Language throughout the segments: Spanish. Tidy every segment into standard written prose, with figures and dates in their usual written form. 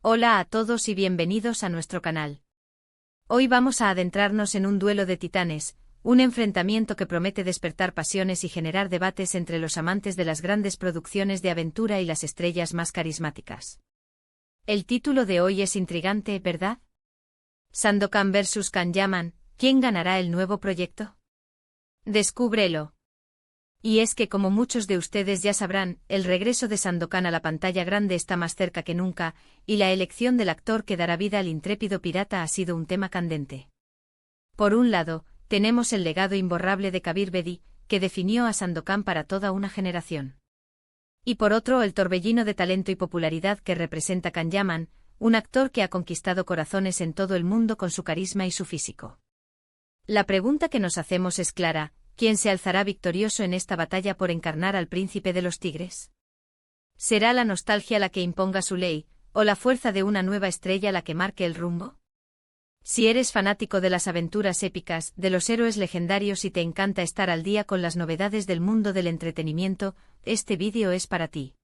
Hola a todos y bienvenidos a nuestro canal. Hoy vamos a adentrarnos en un duelo de titanes, un enfrentamiento que promete despertar pasiones y generar debates entre los amantes de las grandes producciones de aventura y las estrellas más carismáticas. El título de hoy es intrigante, ¿verdad? Sandokan vs Kanyaman, ¿quién ganará el nuevo proyecto? Descúbrelo. Y es que como muchos de ustedes ya sabrán, el regreso de Sandokan a la pantalla grande está más cerca que nunca, y la elección del actor que dará vida al intrépido pirata ha sido un tema candente. Por un lado, tenemos el legado imborrable de Kabir Bedi, que definió a Sandokan para toda una generación. Y por otro, el torbellino de talento y popularidad que representa Kanyaman, un actor que ha conquistado corazones en todo el mundo con su carisma y su físico. La pregunta que nos hacemos es clara: ¿quién se alzará victorioso en esta batalla por encarnar al príncipe de los tigres? ¿Será la nostalgia la que imponga su ley, o la fuerza de una nueva estrella la que marque el rumbo? Si eres fanático de las aventuras épicas, de los héroes legendarios y te encanta estar al día con las novedades del mundo del entretenimiento, este vídeo es para ti.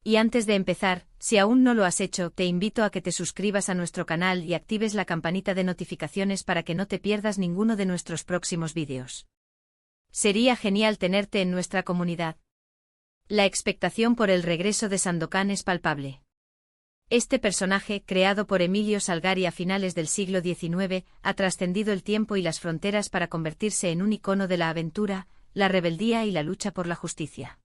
Y antes de empezar, si aún no lo has hecho, te invito a que te suscribas a nuestro canal y actives la campanita de notificaciones para que no te pierdas ninguno de nuestros próximos vídeos. Sería genial tenerte en nuestra comunidad. La expectación por el regreso de Sandokan es palpable. Este personaje, creado por Emilio Salgari a finales del siglo XIX, ha trascendido el tiempo y las fronteras para convertirse en un icono de la aventura, la rebeldía y la lucha por la justicia.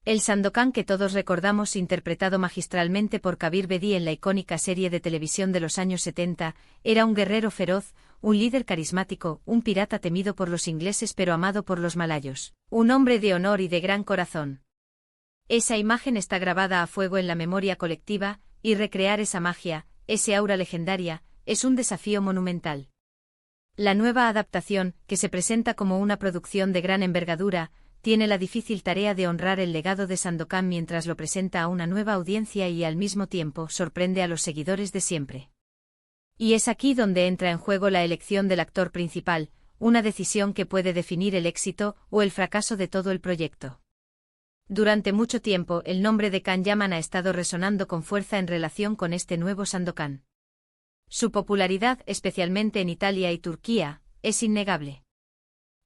El Sandokan que todos recordamos, interpretado magistralmente por Kabir Bedi en la icónica serie de televisión de los años 70, era un guerrero feroz, un líder carismático, un pirata temido por los ingleses pero amado por los malayos, un hombre de honor y de gran corazón. Esa imagen está grabada a fuego en la memoria colectiva, y recrear esa magia, ese aura legendaria, es un desafío monumental. La nueva adaptación, que se presenta como una producción de gran envergadura, tiene la difícil tarea de honrar el legado de Sandokan mientras lo presenta a una nueva audiencia y al mismo tiempo sorprende a los seguidores de siempre. Y es aquí donde entra en juego la elección del actor principal, una decisión que puede definir el éxito o el fracaso de todo el proyecto. Durante mucho tiempo, el nombre de Kanyaman ha estado resonando con fuerza en relación con este nuevo Sandokan. Su popularidad, especialmente en Italia y Turquía, es innegable.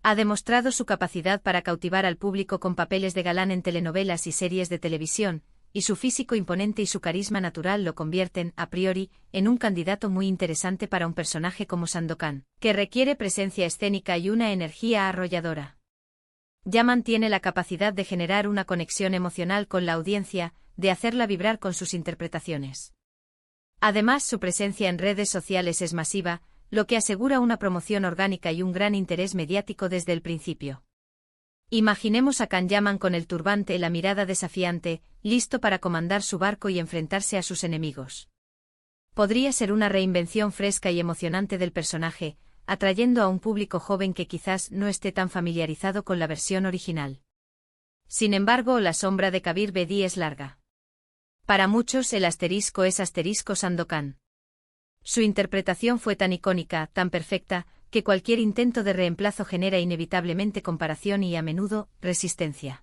Ha demostrado su capacidad para cautivar al público con papeles de galán en telenovelas y series de televisión, y su físico imponente y su carisma natural lo convierten, a priori, en un candidato muy interesante para un personaje como Sandokan, que requiere presencia escénica y una energía arrolladora. Yaman tiene la capacidad de generar una conexión emocional con la audiencia, de hacerla vibrar con sus interpretaciones. Además, su presencia en redes sociales es masiva, lo que asegura una promoción orgánica y un gran interés mediático desde el principio. Imaginemos a Kanyaman con el turbante y la mirada desafiante, listo para comandar su barco y enfrentarse a sus enemigos. Podría ser una reinvención fresca y emocionante del personaje, atrayendo a un público joven que quizás no esté tan familiarizado con la versión original. Sin embargo, la sombra de Kabir Bedi es larga. Para muchos el asterisco es asterisco Sandokan. Su interpretación fue tan icónica, tan perfecta, que cualquier intento de reemplazo genera inevitablemente comparación y, a menudo, resistencia.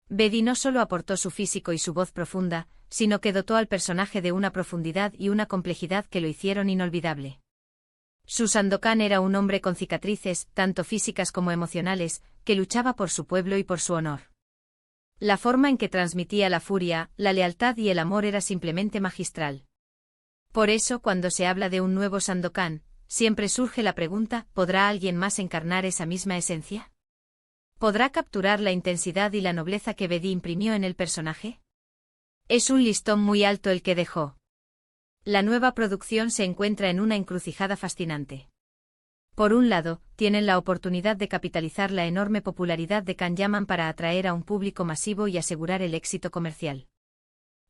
Bedi no solo aportó su físico y su voz profunda, sino que dotó al personaje de una profundidad y una complejidad que lo hicieron inolvidable. Su Sandokan era un hombre con cicatrices, tanto físicas como emocionales, que luchaba por su pueblo y por su honor. La forma en que transmitía la furia, la lealtad y el amor era simplemente magistral. Por eso, cuando se habla de un nuevo Sandokan, siempre surge la pregunta: ¿podrá alguien más encarnar esa misma esencia? ¿Podrá capturar la intensidad y la nobleza que Bedi imprimió en el personaje? Es un listón muy alto el que dejó. La nueva producción se encuentra en una encrucijada fascinante. Por un lado, tienen la oportunidad de capitalizar la enorme popularidad de Kanyaman para atraer a un público masivo y asegurar el éxito comercial.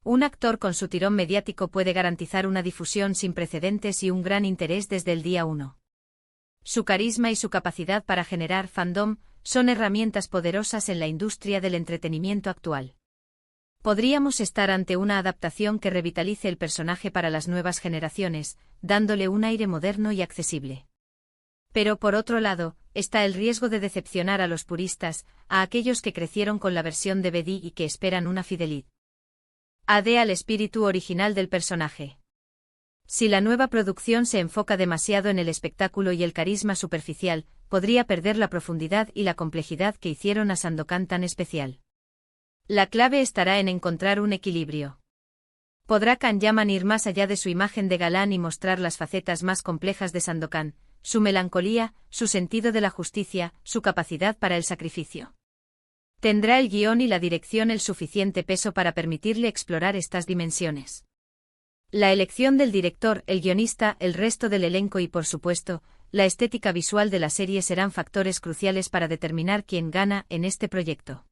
Un actor con su tirón mediático puede garantizar una difusión sin precedentes y un gran interés desde el día 1. Su carisma y su capacidad para generar fandom son herramientas poderosas en la industria del entretenimiento actual. Podríamos estar ante una adaptación que revitalice el personaje para las nuevas generaciones, dándole un aire moderno y accesible. Pero por otro lado, está el riesgo de decepcionar a los puristas, a aquellos que crecieron con la versión de Bedi y que esperan una fidelidad Ade al espíritu original del personaje. Si la nueva producción se enfoca demasiado en el espectáculo y el carisma superficial, podría perder la profundidad y la complejidad que hicieron a Sandokan tan especial. La clave estará en encontrar un equilibrio. ¿Podrá Kanyaman ir más allá de su imagen de galán y mostrar las facetas más complejas de Sandokan, su melancolía, su sentido de la justicia, su capacidad para el sacrificio? ¿Tendrá el guión y la dirección el suficiente peso para permitirle explorar estas dimensiones? La elección del director, el guionista, el resto del elenco y, por supuesto, la estética visual de la serie serán factores cruciales para determinar quién gana en este proyecto.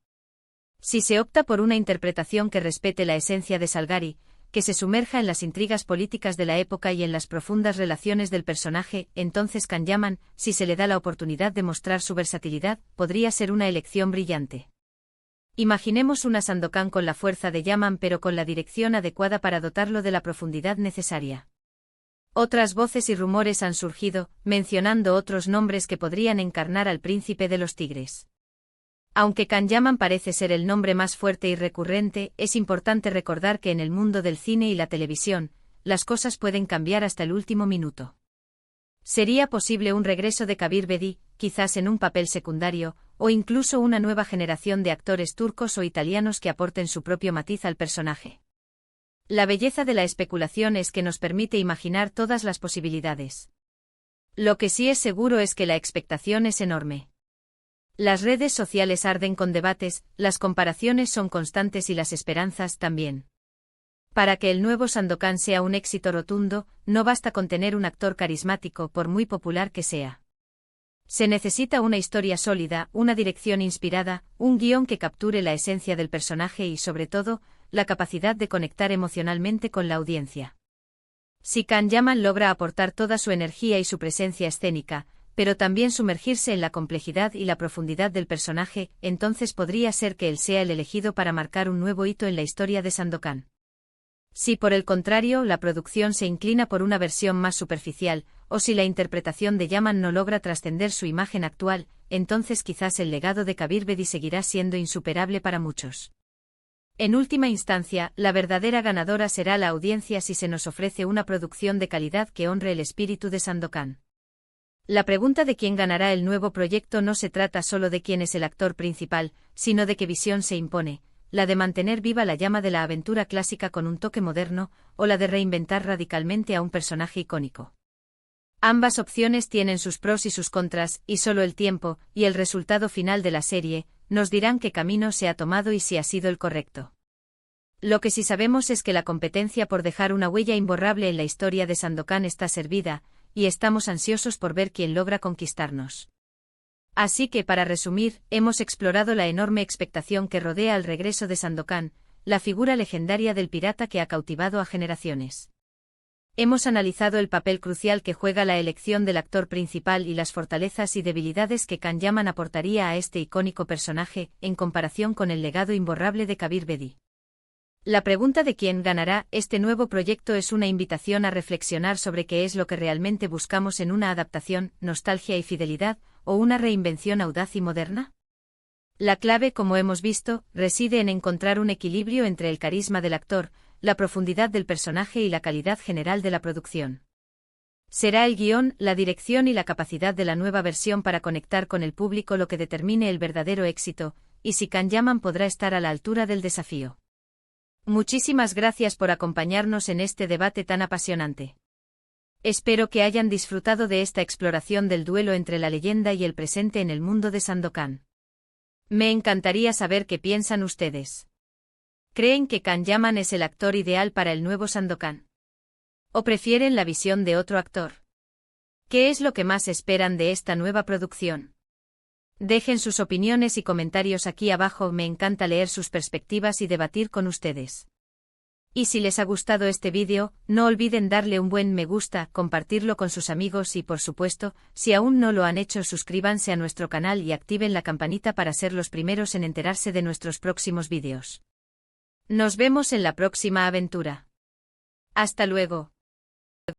Si se opta por una interpretación que respete la esencia de Salgari, que se sumerja en las intrigas políticas de la época y en las profundas relaciones del personaje, entonces Kanyaman, si se le da la oportunidad de mostrar su versatilidad, podría ser una elección brillante. Imaginemos una Sandokan con la fuerza de Yaman pero con la dirección adecuada para dotarlo de la profundidad necesaria. Otras voces y rumores han surgido, mencionando otros nombres que podrían encarnar al príncipe de los tigres. Aunque Kanyaman parece ser el nombre más fuerte y recurrente, es importante recordar que en el mundo del cine y la televisión, las cosas pueden cambiar hasta el último minuto. Sería posible un regreso de Kabir Bedi, quizás en un papel secundario, o incluso una nueva generación de actores turcos o italianos que aporten su propio matiz al personaje. La belleza de la especulación es que nos permite imaginar todas las posibilidades. Lo que sí es seguro es que la expectación es enorme. Las redes sociales arden con debates, las comparaciones son constantes y las esperanzas también. Para que el nuevo Sandokan sea un éxito rotundo, no basta con tener un actor carismático por muy popular que sea. Se necesita una historia sólida, una dirección inspirada, un guión que capture la esencia del personaje y, sobre todo, la capacidad de conectar emocionalmente con la audiencia. Si Kanyaman logra aportar toda su energía y su presencia escénica, pero también sumergirse en la complejidad y la profundidad del personaje, entonces podría ser que él sea el elegido para marcar un nuevo hito en la historia de Sandokan. Si por el contrario la producción se inclina por una versión más superficial, o si la interpretación de Yaman no logra trascender su imagen actual, entonces quizás el legado de Kabir Bedi seguirá siendo insuperable para muchos. En última instancia, la verdadera ganadora será la audiencia si se nos ofrece una producción de calidad que honre el espíritu de Sandokan. La pregunta de quién ganará el nuevo proyecto no se trata solo de quién es el actor principal, sino de qué visión se impone, la de mantener viva la llama de la aventura clásica con un toque moderno, o la de reinventar radicalmente a un personaje icónico. Ambas opciones tienen sus pros y sus contras, y solo el tiempo, y el resultado final de la serie, nos dirán qué camino se ha tomado y si ha sido el correcto. Lo que sí sabemos es que la competencia por dejar una huella imborrable en la historia de Sandokan está servida, y estamos ansiosos por ver quién logra conquistarnos. Así que, para resumir, hemos explorado la enorme expectación que rodea al regreso de Sandokan, la figura legendaria del pirata que ha cautivado a generaciones. Hemos analizado el papel crucial que juega la elección del actor principal y las fortalezas y debilidades que Kanyaman aportaría a este icónico personaje, en comparación con el legado imborrable de Kabir Bedi. La pregunta de quién ganará este nuevo proyecto es una invitación a reflexionar sobre qué es lo que realmente buscamos en una adaptación, nostalgia y fidelidad, o una reinvención audaz y moderna. La clave, como hemos visto, reside en encontrar un equilibrio entre el carisma del actor, la profundidad del personaje y la calidad general de la producción. Será el guión, la dirección y la capacidad de la nueva versión para conectar con el público lo que determine el verdadero éxito, y si Kanyaman podrá estar a la altura del desafío. Muchísimas gracias por acompañarnos en este debate tan apasionante. Espero que hayan disfrutado de esta exploración del duelo entre la leyenda y el presente en el mundo de Sandokan. Me encantaría saber qué piensan ustedes. ¿Creen que Kanyaman es el actor ideal para el nuevo Sandokan? ¿O prefieren la visión de otro actor? ¿Qué es lo que más esperan de esta nueva producción? Dejen sus opiniones y comentarios aquí abajo, me encanta leer sus perspectivas y debatir con ustedes. Y si les ha gustado este vídeo, no olviden darle un buen me gusta, compartirlo con sus amigos y por supuesto, si aún no lo han hecho, suscríbanse a nuestro canal y activen la campanita para ser los primeros en enterarse de nuestros próximos vídeos. Nos vemos en la próxima aventura. Hasta luego.